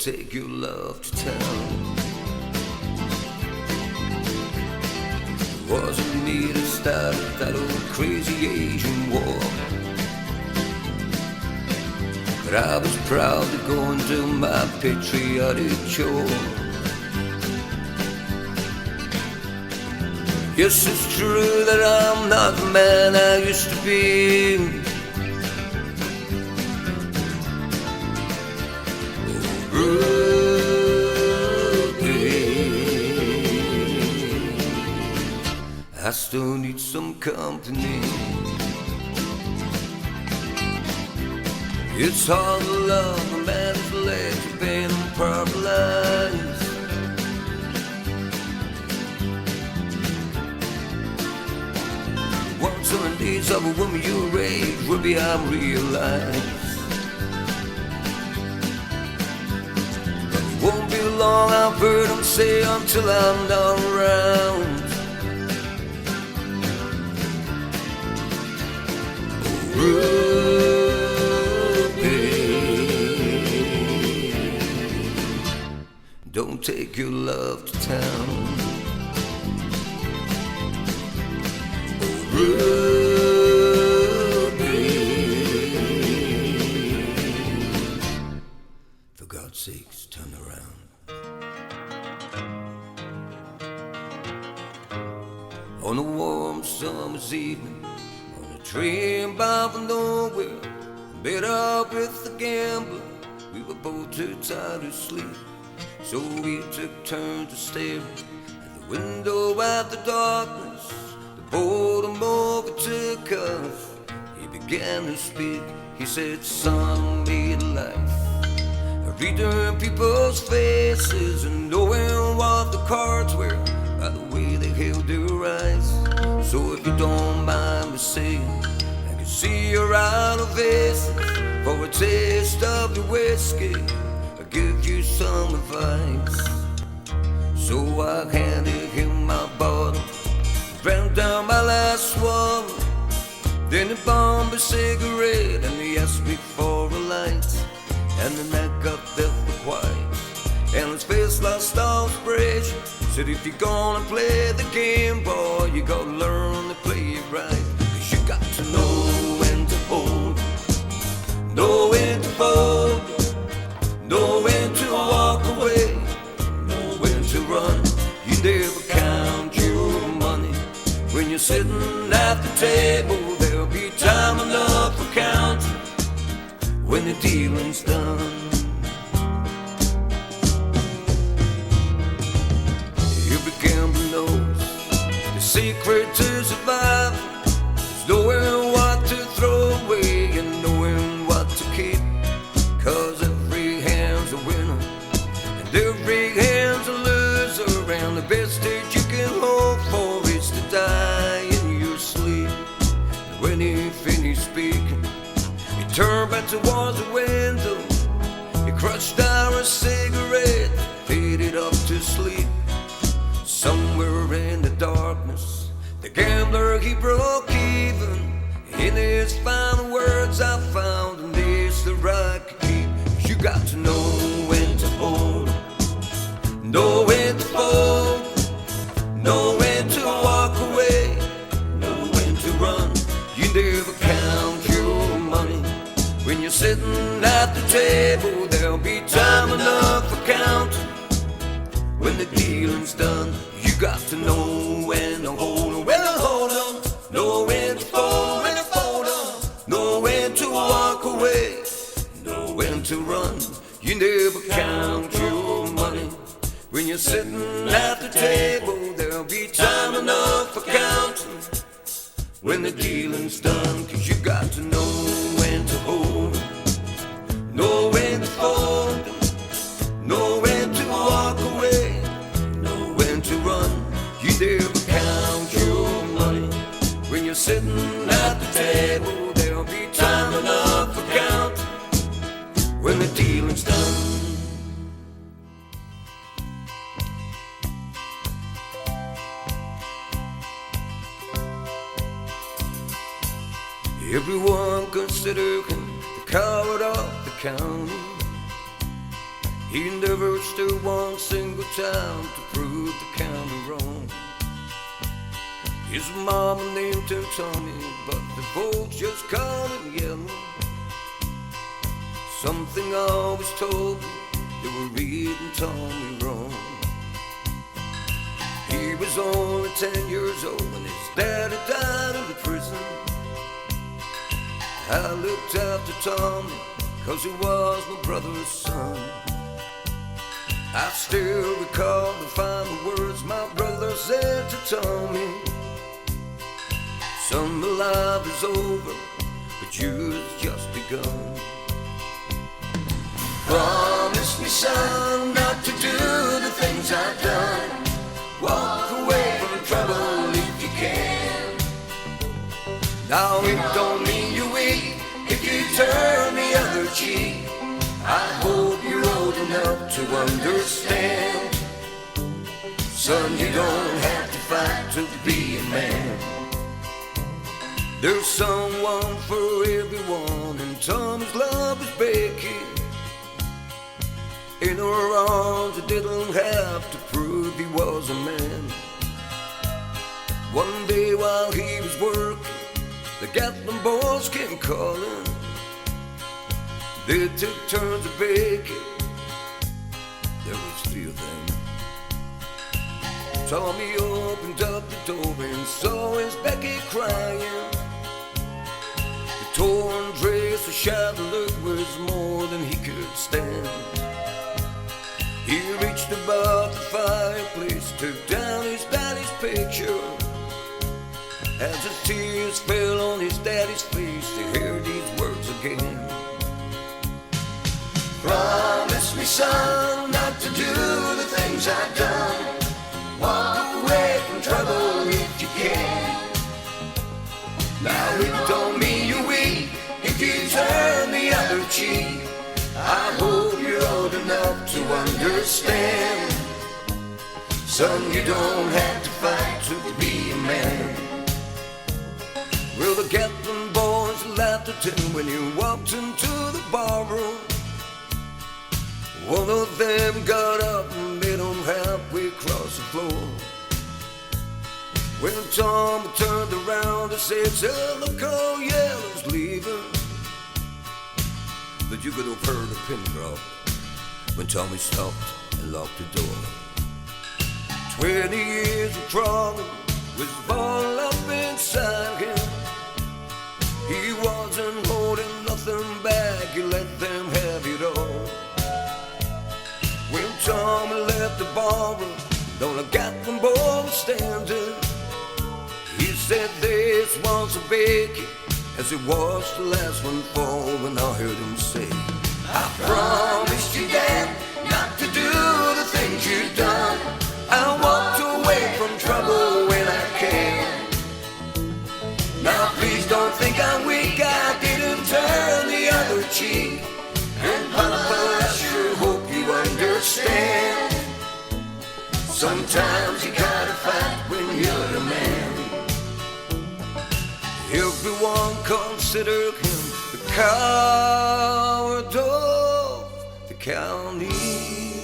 take your love to town. Wasn't me that started that old crazy Asian war, but I was proud to go and do my patriotic chore. Yes, it's true that I'm not the man I used to be. I still need some company. It's hard to love a man who's led to being paralyzed. Once on the days of a woman your age, Ruby, I realize it won't be long, I've heard him say, until I'm not around. Ruby, don't take your love to town. Ruby, for God's sakes, turn around. On a warm summer's evening, train bound from nowhere, met up with the gambler. We were both too tired to sleep, so we took turns to stare at the window at the darkness. The boredom overtook us. He began to speak. He said, "Son, made life, reading people's faces and knowing what the cards were by the way they held their eyes. So if you don't mind me saying, I can see you're out of faces. For a taste of your whiskey, I'll give you some advice." So I handed him my bottle, drank down my last one. Then he bombed a cigarette and he asked me for a light. And then I got deathly quiet, and his face lost all expression. Said, "If you're gonna play the game, boy, you gotta learn to play it right. 'Cause you got to know when to hold, know when to fold, know when to walk away, know when to run. You never count your money when you're sitting at the table. There'll be time enough for counting when the dealing's done." Campbell knows the secret to survive is knowing what to throw away and knowing what to keep. 'Cause every hand's a winner and every hand's a loser, and the best that you can hope for is to die in your sleep. And when he finished speaking, he turned back towards the window. He crushed down a cigarette, faded up to sleep. Somewhere in the darkness, the gambler, he broke even. In his final words, I found an ace that I could keep. You got to know when to hold, know when to fold, know when to walk away, know when to run. You never count your money when you're sitting at the table. There'll be time enough for counting when the dealing's done. You got to know when to hold on, when to hold on, know when to fold, when to fold on, know when to walk away, know when to run. You never count your money when you're sitting at the table. There'll be time enough for counting when the dealing's done. 'Cause you got to know when to hold, know when to fold, know when to walk away, to run. You never count your money when you're sitting at the table. There'll be time enough for count when the dealing's done. Everyone considered him the coward of the county. He never stood one single time to prove the county wrong. His mama named him Tommy, but the folks just called him Yellow. Something I always told me, they were reading Tommy wrong. He was only 10 years old when his daddy died in the prison. I looked after Tommy, 'cause he was my brother's son. I still recall the final words my brother said to Tommy. Son, my life is over, but yours just begun. Promise me, son, not to do the things I've done. Walk away from trouble if you can. Now it don't mean you're weak if you turn the other cheek. I hope you're old enough to understand. Son, you don't have to fight to be a man. There's someone for everyone, and Tommy's love is Becky. In her arms, he didn't have to prove he was a man. One day while he was working, the Gatlin boys came calling. They took turns of baking. There was 3 of them. Tommy opened up the door and saw his Becky crying. The torn dress, the shattered look was more than he could stand. He reached above the fireplace, took down his daddy's picture. As his tears fell on his daddy's face, he heard these words again. Promise me, son, not to do the things I've done. Walk away from trouble if you can. Now it don't mean you're weak if you turn the other cheek. I hope you're old enough to understand. Son, you don't have to fight to be a man. Well, the Gatlin boys laughed at him when he walked into the barroom. One of them got up and met him halfway across the floor. When Tom turned around and said, "Tell the cold yellow's leaving," but you could have heard a pin drop when Tommy stopped and locked the door. 20 years of trouble was balled up inside him. He wasn't holding nothing back, he let them have it all. When Tommy left the barroom, though the Gatlin boy was standing, he said this was a Becky, as it was the last one for when I heard him say, "I promised you, Dad, not to do the things you've done. I walked away from trouble when I can. Now please don't think I'm weak, I didn't turn the other cheek. And Papa, I sure hope you understand. Sometimes you gotta fight when you're a man." Everyone considered him the coward of the county.